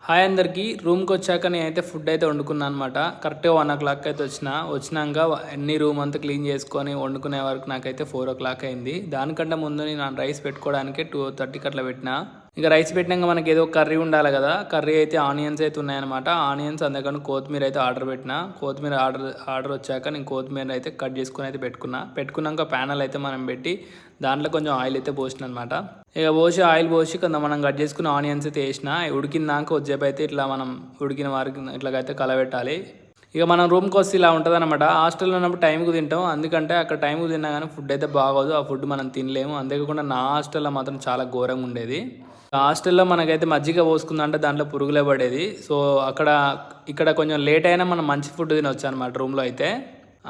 Hi అందరికీ. రూమ్కి వచ్చాక నేనైతే ఫుడ్ అయితే వండుకున్నాను అనమాట. కరెక్ట్గా 1 o'clock అయితే వచ్చినాక అన్ని రూమ్ అంతా క్లీన్ చేసుకొని వండుకునే వరకు నాకైతే 4 o'clock అయింది. దానికంటే ముందు నేను రైస్ పెట్టుకోవడానికి 2:30కి అట్లా పెట్టిన. ఇక రైస్ పెట్టినాక మనకి ఏదో కర్రీ ఉండాలి కదా. కర్రీ అయితే ఆనియన్స్ అయితే ఉన్నాయన్నమాట. ఆనియన్స్ అందుకని కొత్తిమీర అయితే ఆర్డర్ పెట్టిన. కొత్తిమీర ఆర్డర్ వచ్చాక నేను కొత్తిమీర అయితే కట్ చేసుకుని అయితే పెట్టుకున్నాక ప్యానల్ అయితే మనం పెట్టి దాంట్లో కొంచెం ఆయిల్ అయితే పోసిన అనమాట. ఇక ఆయిల్ పోసి కొంత మనం కట్ చేసుకున్న ఆనియన్స్ అయితే వేసిన. ఉడికినాక వచ్చేపు అయితే ఇట్లా మనం ఉడికిన వారికి ఇట్లాగైతే కలబెట్టాలి. ఇక మనం రూమ్కి వస్తే ఇలా ఉంటుంది అనమాట. హాస్టల్లో ఉన్నప్పుడు టైంకి తింటాం, అందుకంటే అక్కడ టైంకి తిన్నా కానీ ఫుడ్ అయితే బాగోదు, ఆ ఫుడ్ మనం తినలేము. అంతేకాకుండా నా హాస్టల్లో మాత్రం చాలా ఘోరంగా ఉండేది. హాస్టల్లో మనకైతే మజ్జిగ పోసుకుందంటే దాంట్లో పురుగులే పడేది. సో ఇక్కడ కొంచెం లేట్ అయినా మనం మంచి ఫుడ్ తినొచ్చు అనమాట రూమ్లో అయితే.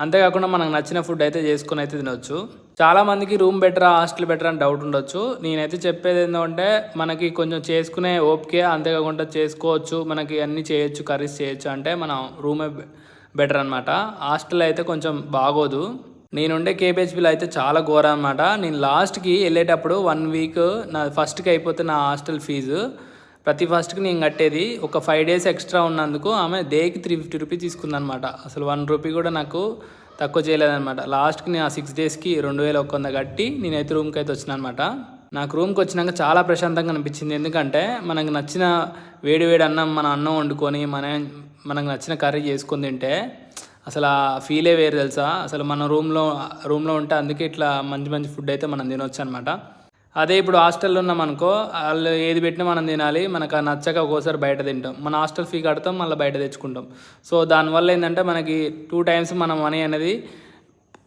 అంతేకాకుండా మనకు నచ్చిన ఫుడ్ అయితే చేసుకుని అయితే తినొచ్చు. చాలామందికి రూమ్ బెటరా హాస్టల్ బెటరా అని డౌట్ ఉండొచ్చు. నేనైతే చెప్పేది ఏంటంటే మనకి కొంచెం చేసుకునే ఓపికే, అంతేకాకుండా చేసుకోవచ్చు, మనకి అన్నీ చేయొచ్చు, కర్రీస్ చేయొచ్చు అంటే మనం రూమే బెటర్ అనమాట. హాస్టల్ అయితే కొంచెం బాగోదు. నేనుండే కేపీహెచ్బీలో అయితే చాలా ఘోరం అనమాట. నేను లాస్ట్కి వెళ్ళేటప్పుడు 1 week నా ఫస్ట్కి అయిపోతే నా హాస్టల్ ఫీజు ప్రతి ఫస్ట్కి నేను కట్టేది. ఒక 5 days ఎక్స్ట్రా ఉన్నందుకు ఆమె డేకి 350 రూపీస్ తీసుకుందనమాట. అసలు 1 రూపీ కూడా నాకు తక్కువ చేయలేదనమాట. లాస్ట్కి నేను ఆ 6 daysకి 2100 కట్టి నేనైతే రూమ్కి అయితే వచ్చిన అనమాట. నాకు రూమ్కి వచ్చినాక చాలా ప్రశాంతంగా అనిపించింది. ఎందుకంటే మనకు నచ్చిన వేడి అన్నం అన్నం వండుకొని మనకు నచ్చిన కర్రీ చేసుకొని తింటే అసలు ఆ ఫీలే వేరు తెలుసా. అసలు మన రూమ్లో ఉంటే అందుకే ఇట్లా మంచి మంచి ఫుడ్ అయితే మనం తినొచ్చు అనమాట. అదే ఇప్పుడు హాస్టల్లో ఉన్నాం అనుకో, వాళ్ళు ఏది పెట్టినా మనం తినాలి. మనకు నచ్చక ఒక్కోసారి బయట తింటాం, మన హాస్టల్ ఫీ కడతాం, మళ్ళీ బయట తెచ్చుకుంటాం. సో దానివల్ల ఏంటంటే మనకి 2 times మన మనీ అనేది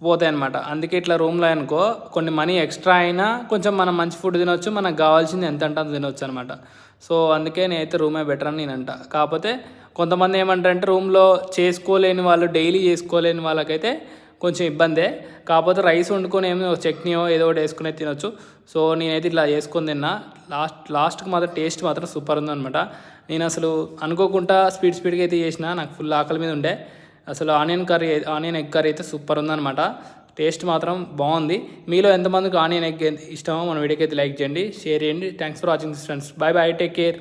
పోతాయి అనమాట. అందుకే ఇట్లా రూమ్లో అనుకో కొన్ని మనీ ఎక్స్ట్రా అయినా కొంచెం మనం మంచి ఫుడ్ తినొచ్చు, మనకు కావాల్సింది ఎంత అంటే అంత తినొచ్చు అనమాట. సో అందుకే నేనైతే రూమే బెటర్ అని నేనంట. కాకపోతే కొంతమంది ఏమంటారంటే రూమ్లో చేసుకోలేని వాళ్ళు, డైలీ చేసుకోలేని వాళ్ళకైతే కొంచెం ఇబ్బందే. కాకపోతే రైస్ వండుకొని ఏమో చట్నీయో ఏదో ఒకటి వేసుకునే తినొచ్చు. సో నేనైతే ఇట్లా చేసుకొని తిన్నా. లాస్ట్కి మాత్రం టేస్ట్ మాత్రం సూపర్ ఉందనమాట. నేను అసలు అనుకోకుండా స్పీడ్గా అయితే చేసిన. నాకు ఫుల్ ఆకలి మీద ఉండే. అసలు ఆనియన్ ఎగ్ కర్రీ అయితే సూపర్ ఉందనమాట. టేస్ట్ మాత్రం బాగుంది. మీలో ఎంతమందికి ఆనియన్ ఎగ్ ఇష్టమో మన వీడియోకి అయితే లైక్ చేయండి, షేర్ చేయండి. Thanks for watching this friends. Bye take care.